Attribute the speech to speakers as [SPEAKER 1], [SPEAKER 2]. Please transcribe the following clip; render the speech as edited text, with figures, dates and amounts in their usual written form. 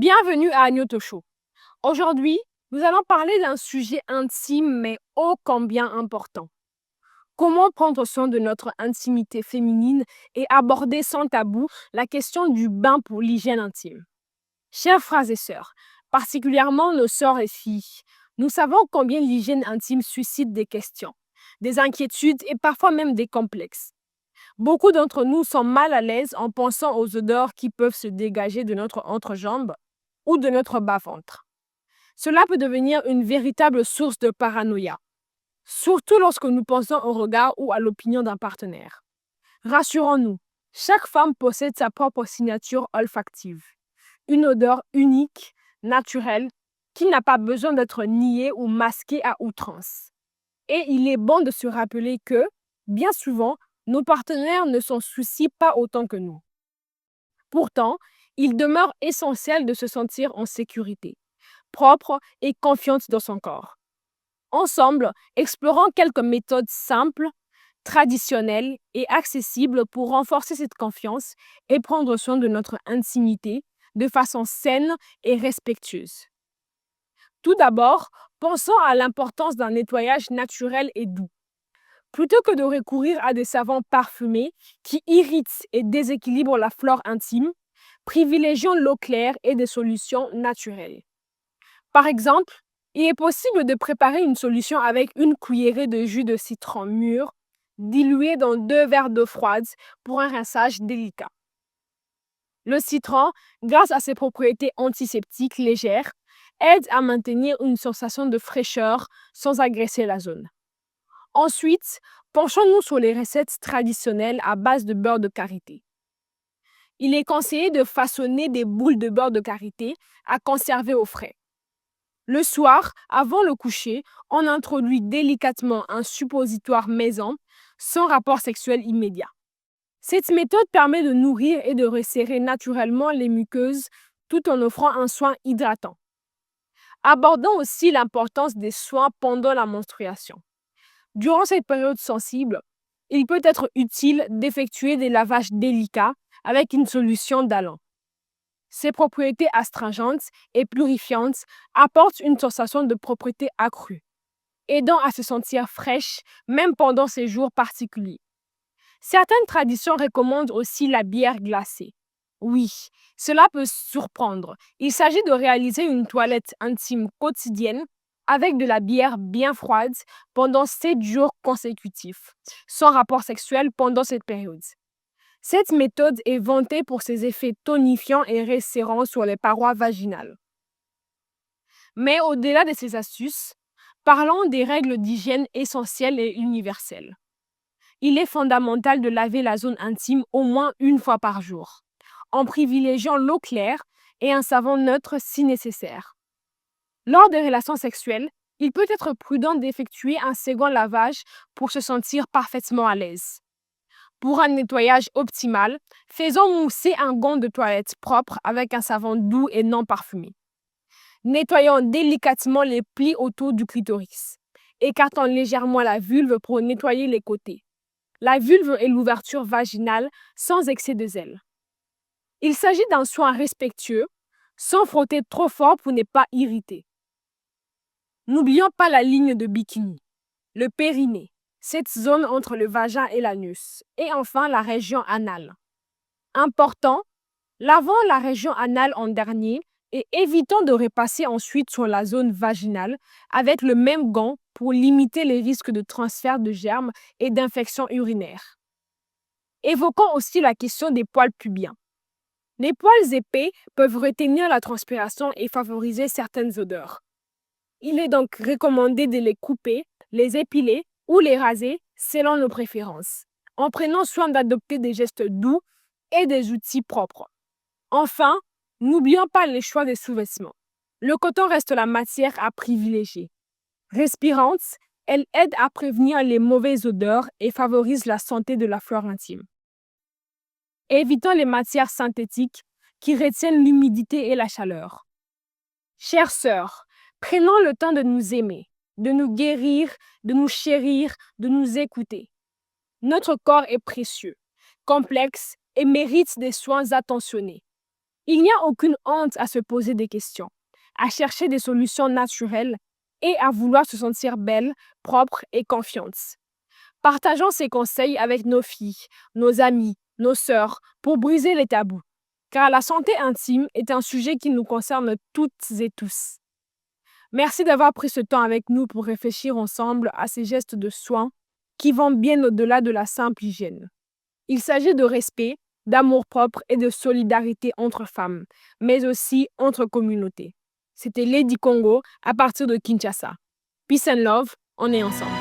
[SPEAKER 1] Bienvenue à Agnoto Show. Aujourd'hui, nous allons parler d'un sujet intime mais ô combien important. Comment prendre soin de notre intimité féminine et aborder sans tabou la question du bain pour l'hygiène intime. Chers frères et sœurs, particulièrement nos sœurs et filles, nous savons combien l'hygiène intime suscite des questions, des inquiétudes et parfois même des complexes. Beaucoup d'entre nous sont mal à l'aise en pensant aux odeurs qui peuvent se dégager de notre entrejambe ou de notre bas-ventre. Cela peut devenir une véritable source de paranoïa, surtout lorsque nous pensons au regard ou à l'opinion d'un partenaire. Rassurons-nous, chaque femme possède sa propre signature olfactive, une odeur unique, naturelle, qui n'a pas besoin d'être niée ou masquée à outrance. Et il est bon de se rappeler que, bien souvent, nos partenaires ne s'en soucient pas autant que nous. Pourtant, il demeure essentiel de se sentir en sécurité, propre et confiante dans son corps. Ensemble, explorons quelques méthodes simples, traditionnelles et accessibles pour renforcer cette confiance et prendre soin de notre intimité de façon saine et respectueuse. Tout d'abord, pensons à l'importance d'un nettoyage naturel et doux. Plutôt que de recourir à des savons parfumés qui irritent et déséquilibrent la flore intime, privilégions l'eau claire et des solutions naturelles. Par exemple, il est possible de préparer une solution avec une cuillerée de jus de citron mûr dilué dans 2 verres d'eau froide pour un rinçage délicat. Le citron, grâce à ses propriétés antiseptiques légères, aide à maintenir une sensation de fraîcheur sans agresser la zone. Ensuite, penchons-nous sur les recettes traditionnelles à base de beurre de karité. Il est conseillé de façonner des boules de beurre de karité à conserver au frais. Le soir, avant le coucher, on introduit délicatement un suppositoire maison sans rapport sexuel immédiat. Cette méthode permet de nourrir et de resserrer naturellement les muqueuses tout en offrant un soin hydratant. Abordons aussi l'importance des soins pendant la menstruation. Durant cette période sensible, il peut être utile d'effectuer des lavages délicats avec une solution d'allant. Ses propriétés astringentes et purifiantes apportent une sensation de propreté accrue, aidant à se sentir fraîche même pendant ces jours particuliers. Certaines traditions recommandent aussi la bière glacée. Oui, cela peut surprendre. Il s'agit de réaliser une toilette intime quotidienne avec de la bière bien froide pendant 7 jours consécutifs, sans rapport sexuel pendant cette période. Cette méthode est vantée pour ses effets tonifiants et resserrants sur les parois vaginales. Mais au-delà de ces astuces, parlons des règles d'hygiène essentielles et universelles. Il est fondamental de laver la zone intime au moins une fois par jour, en privilégiant l'eau claire et un savon neutre si nécessaire. Lors des relations sexuelles, il peut être prudent d'effectuer un second lavage pour se sentir parfaitement à l'aise. Pour un nettoyage optimal, faisons mousser un gant de toilette propre avec un savon doux et non parfumé. Nettoyons délicatement les plis autour du clitoris. Écartons légèrement la vulve pour nettoyer les côtés. La vulve et l'ouverture vaginale sans excès de zèle. Il s'agit d'un soin respectueux, sans frotter trop fort pour ne pas irriter. N'oublions pas la ligne de bikini, le périnée, cette zone entre le vagin et l'anus, et enfin la région anale. Important, lavons la région anale en dernier et évitons de repasser ensuite sur la zone vaginale avec le même gant pour limiter les risques de transfert de germes et d'infections urinaires. Évoquons aussi la question des poils pubiens. Les poils épais peuvent retenir la transpiration et favoriser certaines odeurs. Il est donc recommandé de les couper, les épiler ou les raser selon nos préférences, en prenant soin d'adopter des gestes doux et des outils propres. Enfin, n'oublions pas les choix des sous-vêtements. Le coton reste la matière à privilégier. Respirante, elle aide à prévenir les mauvaises odeurs et favorise la santé de la flore intime. Évitons les matières synthétiques qui retiennent l'humidité et la chaleur. Chères sœurs, prenons le temps de nous aimer, de nous guérir, de nous chérir, de nous écouter. Notre corps est précieux, complexe et mérite des soins attentionnés. Il n'y a aucune honte à se poser des questions, à chercher des solutions naturelles et à vouloir se sentir belle, propre et confiante. Partageons ces conseils avec nos filles, nos amis, nos sœurs pour briser les tabous, car la santé intime est un sujet qui nous concerne toutes et tous. Merci d'avoir pris ce temps avec nous pour réfléchir ensemble à ces gestes de soins qui vont bien au-delà de la simple hygiène. Il s'agit de respect, d'amour-propre et de solidarité entre femmes, mais aussi entre communautés. C'était Lady Congo à partir de Kinshasa. Peace and love, on est ensemble.